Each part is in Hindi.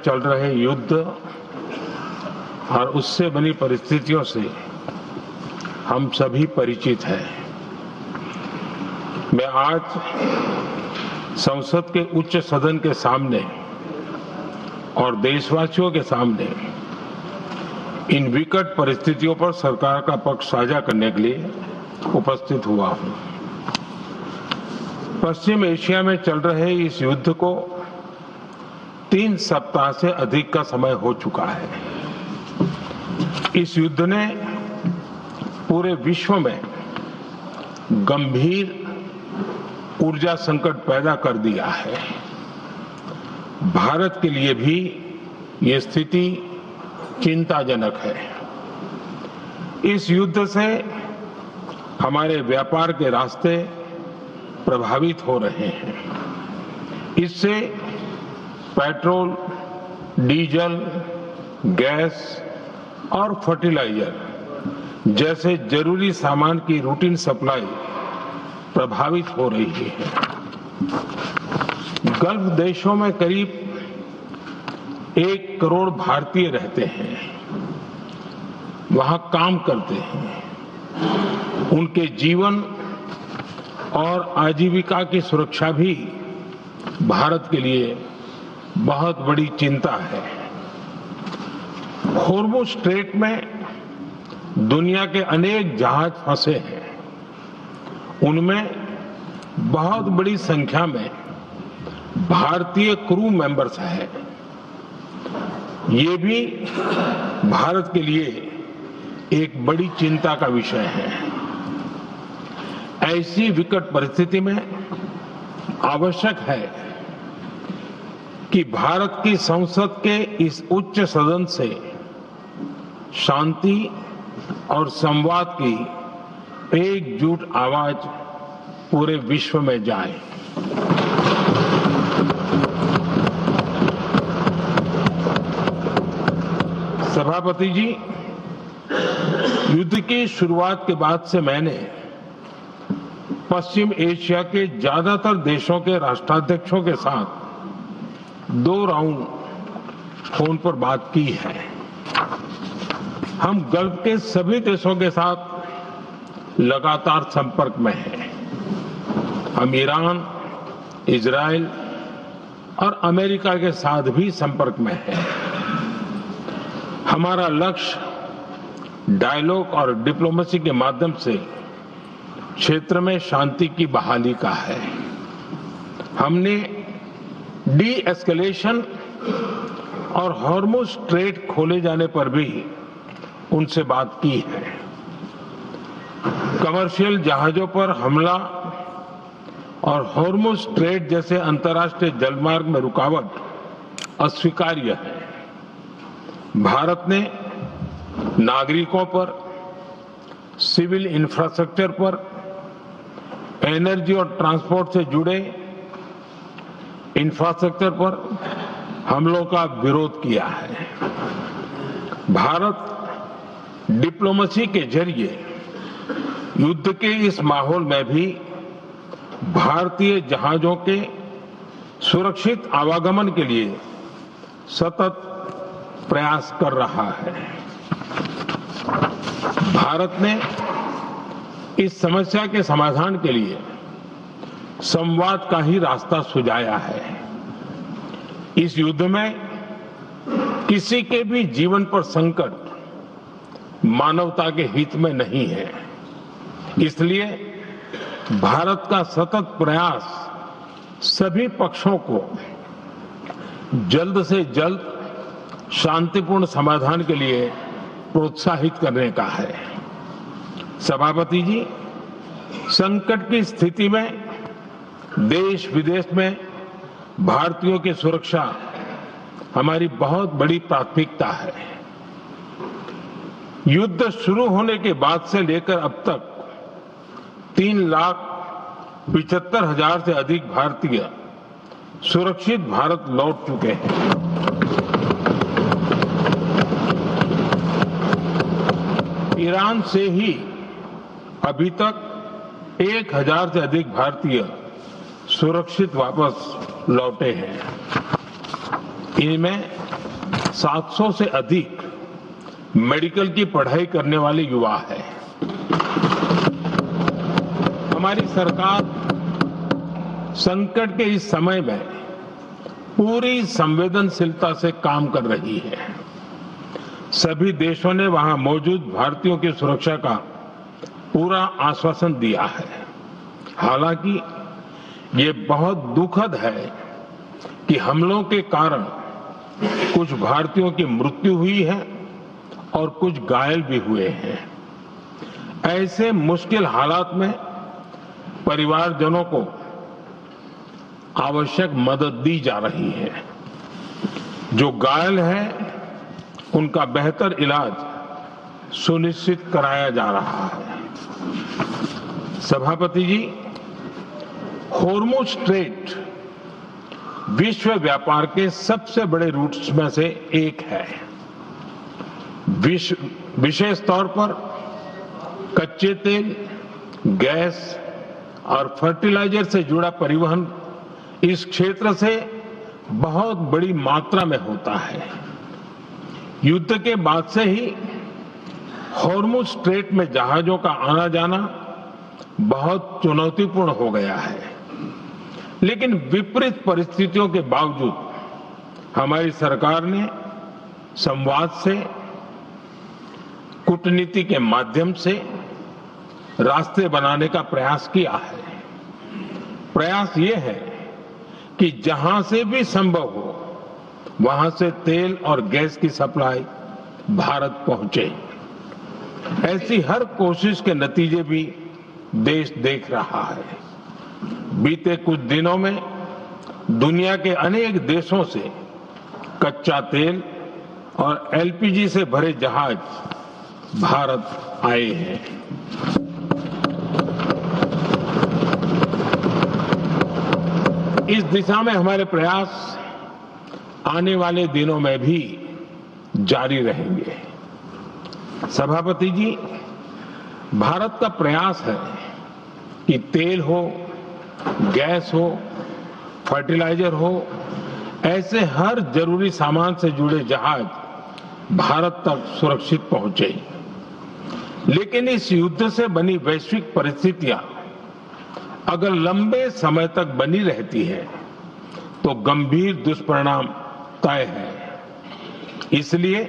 चल रहे युद्ध और उससे बनी परिस्थितियों से हम सभी परिचित हैं। मैं आज संसद के उच्च सदन के सामने और देशवासियों के सामने इन विकट परिस्थितियों पर सरकार का पक्ष साझा करने के लिए उपस्थित हुआ हूं। पश्चिम एशिया में चल रहे इस युद्ध को 3 सप्ताह से अधिक का समय हो चुका है। इस युद्ध ने पूरे विश्व में गंभीर ऊर्जा संकट पैदा कर दिया है। भारत के लिए भी ये स्थिति चिंताजनक है। इस युद्ध से हमारे व्यापार के रास्ते प्रभावित हो रहे हैं। इससे पेट्रोल, डीजल, गैस और फर्टिलाइजर जैसे जरूरी सामान की रूटीन सप्लाई प्रभावित हो रही है। गल्फ देशों में करीब 1 करोड़ भारतीय रहते हैं, वहां काम करते हैं। उनके जीवन और आजीविका की सुरक्षा भी भारत के लिए बहुत बड़ी चिंता है। होर्मुज स्ट्रेट में दुनिया के अनेक जहाज फंसे हैं। उनमें बहुत बड़ी संख्या में भारतीय क्रू मेंबर्स हैं। ये भी भारत के लिए एक बड़ी चिंता का विषय है। ऐसी विकट परिस्थिति में आवश्यक है कि भारत की संसद के इस उच्च सदन से शांति और संवाद की एकजुट आवाज पूरे विश्व में जाए। सभापति जी, युद्ध की शुरुआत के बाद से मैंने पश्चिम एशिया के ज्यादातर देशों के राष्ट्राध्यक्षों के साथ 2 राउंड फोन पर बात की है। हम गल्फ के सभी देशों के साथ लगातार संपर्क में हैं। हम ईरान, इजराइल और अमेरिका के साथ भी संपर्क में हैं। हमारा लक्ष्य डायलॉग और डिप्लोमेसी के माध्यम से क्षेत्र में शांति की बहाली का है। हमने डी एस्केलेशन और हॉर्मुज स्ट्रेट खोले जाने पर भी उनसे बात की है। कमर्शियल जहाजों पर हमला और हॉर्मुज स्ट्रेट जैसे अंतर्राष्ट्रीय जलमार्ग में रुकावट अस्वीकार्य है। भारत ने नागरिकों पर, सिविल इंफ्रास्ट्रक्चर पर, एनर्जी और ट्रांसपोर्ट से जुड़े इंफ्रास्ट्रक्चर पर हमलों का विरोध किया है। भारत डिप्लोमेसी के जरिए युद्ध के इस माहौल में भी भारतीय जहाजों के सुरक्षित आवागमन के लिए सतत प्रयास कर रहा है। भारत ने इस समस्या के समाधान के लिए संवाद का ही रास्ता सुझाया है। इस युद्ध में किसी के भी जीवन पर संकट मानवता के हित में नहीं है। इसलिए भारत का सतत प्रयास सभी पक्षों को जल्द से जल्द शांतिपूर्ण समाधान के लिए प्रोत्साहित करने का है। सभापति जी, संकट की स्थिति में देश विदेश में भारतीयों की सुरक्षा हमारी बहुत बड़ी प्राथमिकता है। युद्ध शुरू होने के बाद से लेकर अब तक 3,75,000 से अधिक भारतीय सुरक्षित भारत लौट चुके हैं। ईरान से ही अभी तक 1,000 से अधिक भारतीय सुरक्षित वापस लौटे हैं। इनमें 700 से अधिक मेडिकल की पढ़ाई करने वाले युवा हैं। हमारी सरकार संकट के इस समय में पूरी संवेदनशीलता से काम कर रही है। सभी देशों ने वहां मौजूद भारतीयों की सुरक्षा का पूरा आश्वासन दिया है। हालांकि ये बहुत दुखद है कि हमलों के कारण कुछ भारतीयों की मृत्यु हुई है और कुछ घायल भी हुए हैं। ऐसे मुश्किल हालात में परिवारजनों को आवश्यक मदद दी जा रही है। जो घायल हैं, उनका बेहतर इलाज सुनिश्चित कराया जा रहा है। सभापति जी, होर्मुज स्ट्रेट विश्व व्यापार के सबसे बड़े रूट्स में से एक है। विशेष तौर पर कच्चे तेल, गैस और फर्टिलाइजर से जुड़ा परिवहन इस क्षेत्र से बहुत बड़ी मात्रा में होता है। युद्ध के बाद से ही होर्मुज स्ट्रेट में जहाजों का आना जाना बहुत चुनौतीपूर्ण हो गया है। लेकिन विपरीत परिस्थितियों के बावजूद हमारी सरकार ने संवाद से, कूटनीति के माध्यम से रास्ते बनाने का प्रयास किया है। प्रयास ये है कि जहां से भी संभव हो वहां से तेल और गैस की सप्लाई भारत पहुंचे। ऐसी हर कोशिश के नतीजे भी देश देख रहा है। बीते कुछ दिनों में दुनिया के अनेक देशों से कच्चा तेल और एलपीजी से भरे जहाज भारत आए हैं। इस दिशा में हमारे प्रयास आने वाले दिनों में भी जारी रहेंगे। सभापति जी, भारत का प्रयास है कि तेल हो, गैस हो, फर्टिलाइजर हो, ऐसे हर जरूरी सामान से जुड़े जहाज भारत तक सुरक्षित पहुंचे। लेकिन इस युद्ध से बनी वैश्विक परिस्थितियां अगर लंबे समय तक बनी रहती है तो गंभीर दुष्परिणाम तय है। इसलिए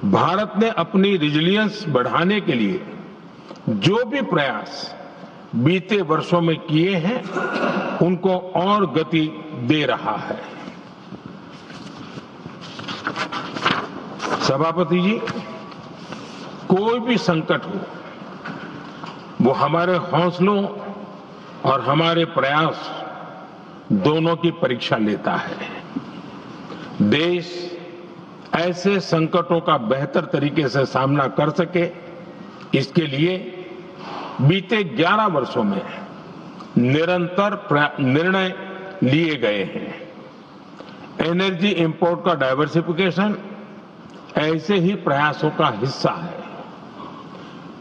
भारत ने अपनी रेजिलियंस बढ़ाने के लिए जो भी प्रयास बीते वर्षों में किए हैं, उनको और गति दे रहा है। सभापति जी, कोई भी संकट हो, वो हमारे हौसलों और हमारे प्रयास दोनों की परीक्षा लेता है। देश ऐसे संकटों का बेहतर तरीके से सामना कर सके, इसके लिए बीते 11 वर्षों में निरंतर निर्णय लिए गए हैं। एनर्जी इंपोर्ट का डाइवर्सिफिकेशन ऐसे ही प्रयासों का हिस्सा है।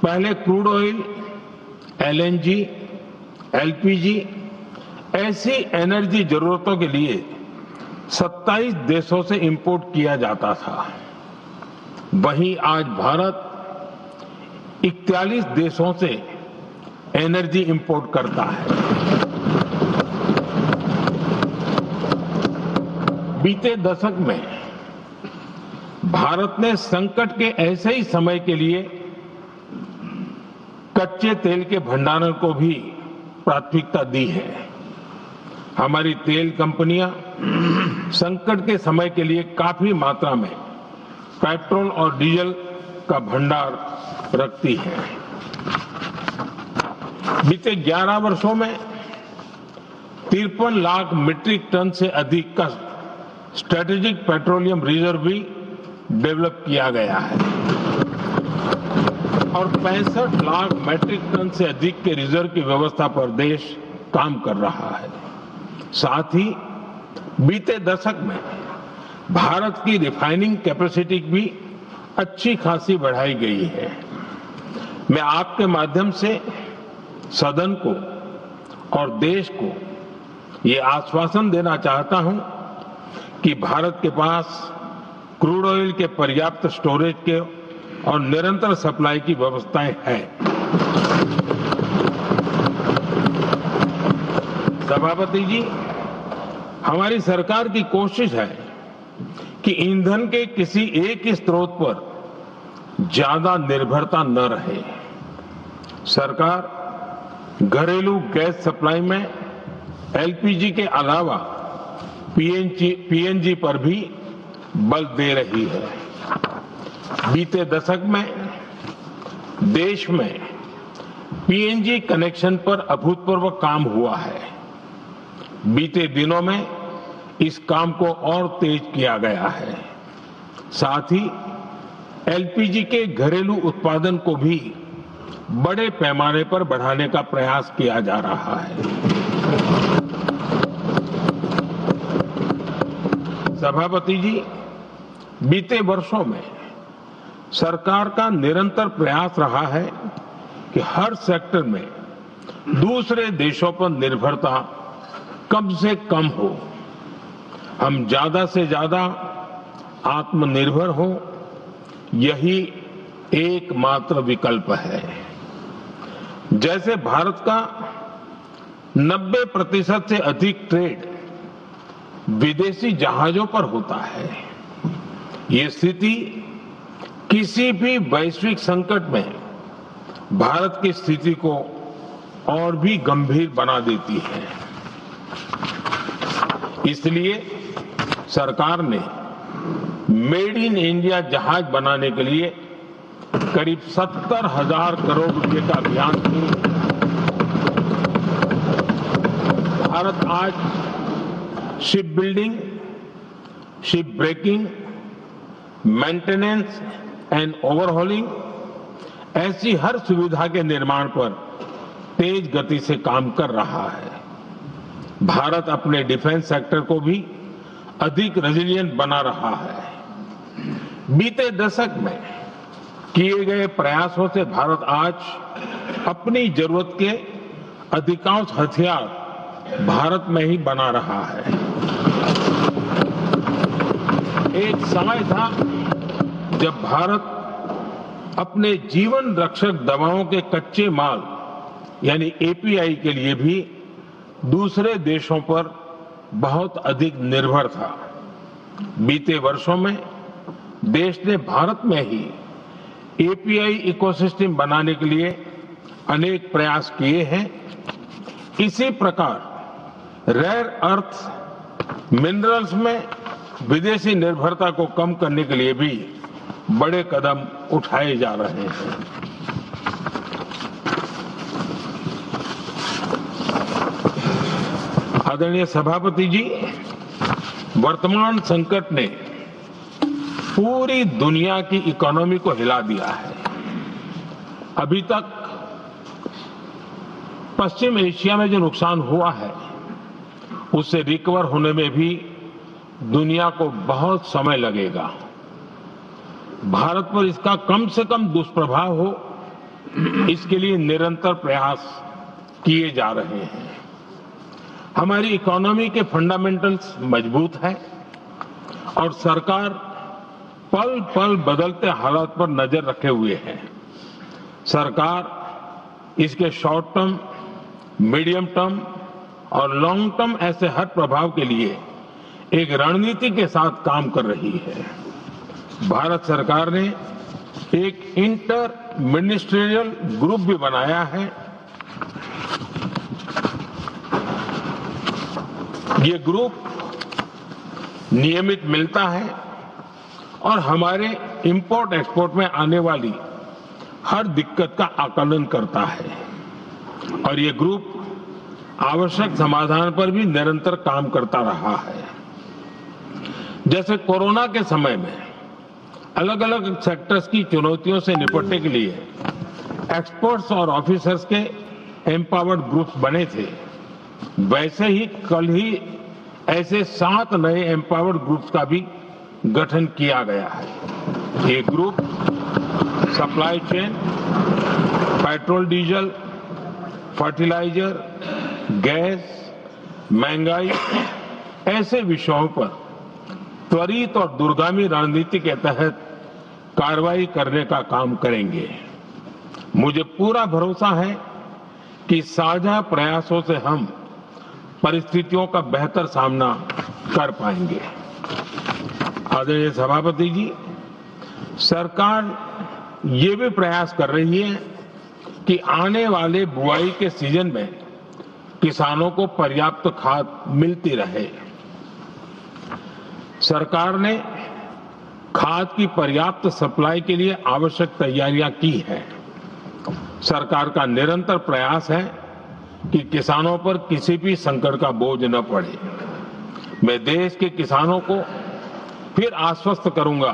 पहले क्रूड ऑयल, एलएनजी, एलपीजी ऐसी एनर्जी जरूरतों के लिए 27 देशों से इंपोर्ट किया जाता था। वहीं आज भारत 41 देशों से एनर्जी इंपोर्ट करता है। बीते दशक में भारत ने संकट के ऐसे ही समय के लिए कच्चे तेल के भंडारण को भी प्राथमिकता दी है। हमारी तेल कंपनियां संकट के समय के लिए काफी मात्रा में पेट्रोल और डीजल का भंडार रखती हैं। बीते 11 वर्षों में 53 लाख मीट्रिक टन से अधिक का स्ट्रेटेजिक पेट्रोलियम रिजर्व भी डेवलप किया गया है और 65 लाख मीट्रिक टन से अधिक के रिजर्व की व्यवस्था पर देश काम कर रहा है। साथ ही बीते दशक में भारत की रिफाइनिंग कैपेसिटी भी अच्छी खासी बढ़ाई गई है। मैं आपके माध्यम से सदन को और देश को ये आश्वासन देना चाहता हूं कि भारत के पास क्रूड ऑयल के पर्याप्त स्टोरेज के और निरंतर सप्लाई की व्यवस्थाएं हैं। सभापति जी, हमारी सरकार की कोशिश है कि ईंधन के किसी एक ही स्रोत पर ज्यादा निर्भरता न रहे। सरकार घरेलू गैस सप्लाई में एलपीजी के अलावा पीएनजी पर भी बल दे रही है। बीते दशक में देश में पीएनजी कनेक्शन पर अभूतपूर्व काम हुआ है। बीते दिनों में इस काम को और तेज किया गया है। साथ ही एलपीजी के घरेलू उत्पादन को भी बड़े पैमाने पर बढ़ाने का प्रयास किया जा रहा है। सभापति जी, बीते वर्षों में सरकार का निरंतर प्रयास रहा है कि हर सेक्टर में दूसरे देशों पर निर्भरता कम से कम हो। हम ज्यादा से ज्यादा आत्मनिर्भर हो, यही एकमात्र विकल्प है। जैसे भारत का 90% से अधिक ट्रेड विदेशी जहाजों पर होता है। ये स्थिति किसी भी वैश्विक संकट में भारत की स्थिति को और भी गंभीर बना देती है। इसलिए सरकार ने मेड इन इंडिया जहाज बनाने के लिए करीब 70,000 करोड़ रुपए का अभियान शुरू किया। भारत आज ship building, ship breaking, maintenance and overhauling ऐसी हर सुविधा के निर्माण पर तेज गति से काम कर रहा है। भारत अपने डिफेंस सेक्टर को भी अधिक रेजिलिएंट बना रहा है। बीते दशक में किए गए प्रयासों से भारत आज अपनी जरूरत के अधिकांश हथियार भारत में ही बना रहा है। एक समय था जब भारत अपने जीवन रक्षक दवाओं के कच्चे माल यानी एपीआई के लिए भी दूसरे देशों पर बहुत अधिक निर्भर था। बीते वर्षों में देश ने भारत में ही एपीआई इकोसिस्टम बनाने के लिए अनेक प्रयास किए हैं। इसी प्रकार रेयर अर्थ मिनरल्स में विदेशी निर्भरता को कम करने के लिए भी बड़े कदम उठाए जा रहे हैं। आदरणीय सभापति जी, वर्तमान संकट ने पूरी दुनिया की इकोनॉमी को हिला दिया है। अभी तक पश्चिम एशिया में जो नुकसान हुआ है उससे रिकवर होने में भी दुनिया को बहुत समय लगेगा। भारत पर इसका कम से कम दुष्प्रभाव हो, इसके लिए निरंतर प्रयास किए जा रहे हैं। हमारी इकोनॉमी के फंडामेंटल्स मजबूत हैं और सरकार पल पल बदलते हालात पर नजर रखे हुए है। सरकार इसके शॉर्ट टर्म, मीडियम टर्म और लॉन्ग टर्म ऐसे हर प्रभाव के लिए एक रणनीति के साथ काम कर रही है। भारत सरकार ने एक इंटर मिनिस्ट्रियल ग्रुप भी बनाया है। ये ग्रुप नियमित मिलता है और हमारे इंपोर्ट एक्सपोर्ट में आने वाली हर दिक्कत का आकलन करता है और ये ग्रुप आवश्यक समाधान पर भी निरंतर काम करता रहा है। जैसे कोरोना के समय में अलग अलग सेक्टर्स की चुनौतियों से निपटने के लिए एक्सपर्ट्स और ऑफिसर्स के एम्पावर्ड ग्रुप्स बने थे, वैसे ही कल ही ऐसे 7 नए एम्पावर्ड ग्रुप्स का भी गठन किया गया है। ये group supply chain, petrol diesel, fertiliser, gas, महंगाई ऐसे विषयों पर त्वरित और दूरगामी रणनीति के तहत कार्रवाई करने का काम करेंगे। मुझे पूरा भरोसा है कि साझा प्रयासों से हम परिस्थितियों का बेहतर सामना कर पाएंगे। आदरणीय सभापति जी, सरकार ये भी प्रयास कर रही है कि आने वाले बुआई के सीजन में किसानों को पर्याप्त खाद मिलती रहे। सरकार ने खाद की पर्याप्त सप्लाई के लिए आवश्यक तैयारियां की हैं। सरकार का निरंतर प्रयास है कि किसानों पर किसी भी संकट का बोझ न पड़े। मैं देश के किसानों को फिर आश्वस्त करूंगा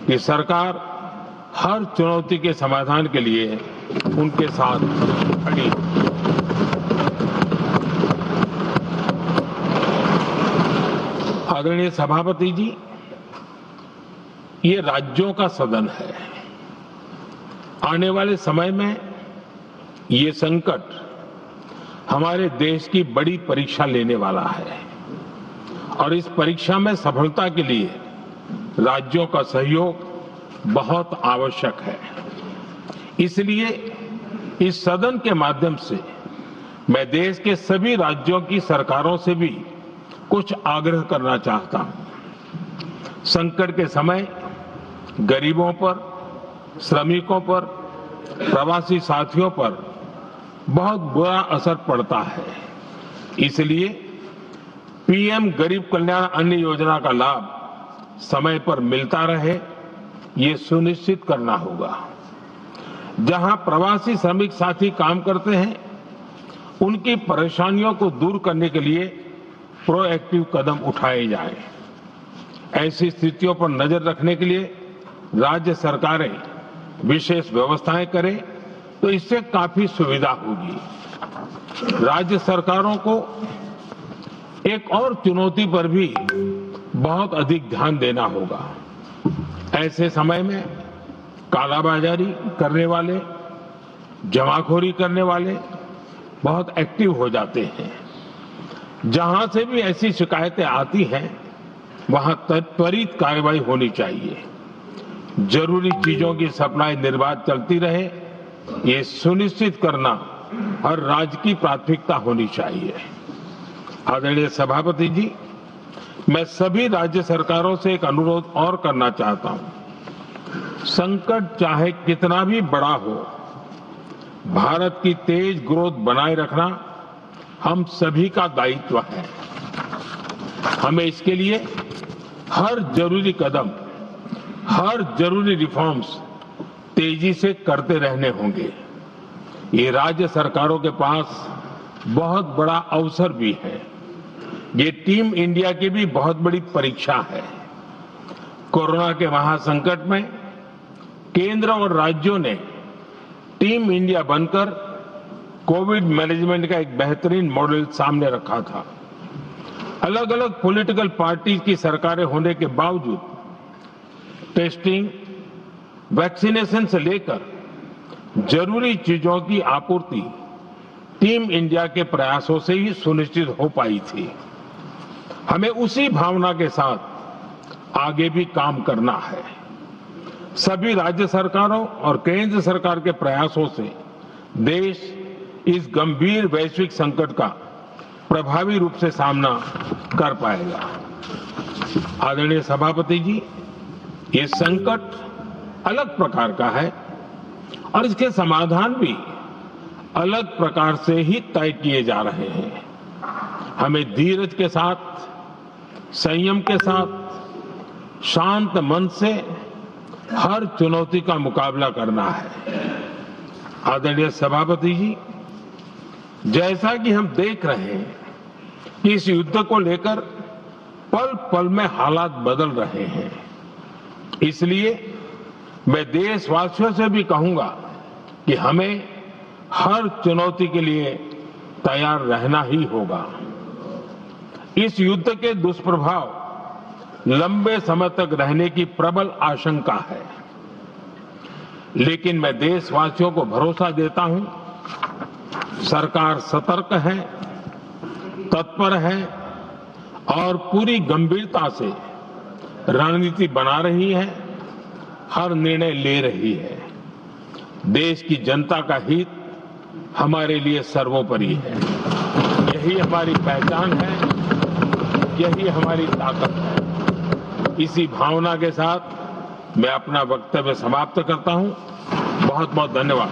कि सरकार हर चुनौती के समाधान के लिए उनके साथ खड़ी है। आदरणीय सभापति जी, ये राज्यों का सदन है। आने वाले समय में ये संकट हमारे देश की बड़ी परीक्षा लेने वाला है और इस परीक्षा में सफलता के लिए राज्यों का सहयोग बहुत आवश्यक है। इसलिए इस सदन के माध्यम से मैं देश के सभी राज्यों की सरकारों से भी कुछ आग्रह करना चाहता हूं। संकट के समय गरीबों पर, श्रमिकों पर, प्रवासी साथियों पर बहुत बुरा असर पड़ता है। इसलिए पीएम गरीब कल्याण अन्न योजना का लाभ समय पर मिलता रहे, ये सुनिश्चित करना होगा। जहां प्रवासी श्रमिक साथी काम करते हैं, उनकी परेशानियों को दूर करने के लिए प्रोएक्टिव कदम उठाए जाएं। ऐसी स्थितियों पर नजर रखने के लिए राज्य सरकारें विशेष व्यवस्थाएं करें तो इससे काफी सुविधा होगी। राज्य सरकारों को एक और चुनौती पर भी बहुत अधिक ध्यान देना होगा। ऐसे समय में कालाबाजारी करने वाले, जमाखोरी करने वाले बहुत एक्टिव हो जाते हैं। जहां से भी ऐसी शिकायतें आती हैं, वहां त्वरित कार्रवाई होनी चाहिए। जरूरी चीजों की सप्लाई निर्बाध चलती रहे, ये सुनिश्चित करना हर राज्य की प्राथमिकता होनी चाहिए। आदरणीय सभापति जी, मैं सभी राज्य सरकारों से एक अनुरोध और करना चाहता हूं। संकट चाहे कितना भी बड़ा हो, भारत की तेज ग्रोथ बनाए रखना हम सभी का दायित्व है। हमें इसके लिए हर जरूरी कदम, हर जरूरी रिफॉर्म्स तेजी से करते रहने होंगे। ये राज्य सरकारों के पास बहुत बड़ा अवसर भी है। ये टीम इंडिया की भी बहुत बड़ी परीक्षा है। कोरोना के महासंकट में केंद्र और राज्यों ने टीम इंडिया बनकर कोविड मैनेजमेंट का एक बेहतरीन मॉडल सामने रखा था। अलग अलग पॉलिटिकल पार्टी की सरकारें होने के बावजूद टेस्टिंग, वैक्सीनेशन से लेकर जरूरी चीजों की आपूर्ति टीम इंडिया के प्रयासों से ही सुनिश्चित हो पाई थी। हमें उसी भावना के साथ आगे भी काम करना है। सभी राज्य सरकारों और केंद्र सरकार के प्रयासों से देश इस गंभीर वैश्विक संकट का प्रभावी रूप से सामना कर पाएगा। आदरणीय सभापति जी, ये संकट अलग प्रकार का है और इसके समाधान भी अलग प्रकार से ही तय किए जा रहे हैं। हमें धीरज के साथ, संयम के साथ, शांत मन से हर चुनौती का मुकाबला करना है। आदरणीय सभापति जी, जैसा कि हम देख रहे हैं कि इस युद्ध को लेकर पल पल में हालात बदल रहे हैं, इसलिए मैं देशवासियों से भी कहूंगा कि हमें हर चुनौती के लिए तैयार रहना ही होगा। इस युद्ध के दुष्प्रभाव लंबे समय तक रहने की प्रबल आशंका है, लेकिन मैं देशवासियों को भरोसा देता हूं, सरकार सतर्क है, तत्पर है और पूरी गंभीरता से रणनीति बना रही है, हर निर्णय ले रही है। देश की जनता का हित हमारे लिए सर्वोपरि है। यही हमारी पहचान है, यही हमारी ताकत है। इसी भावना के साथ मैं अपना वक्तव्य समाप्त करता हूं। बहुत बहुत धन्यवाद।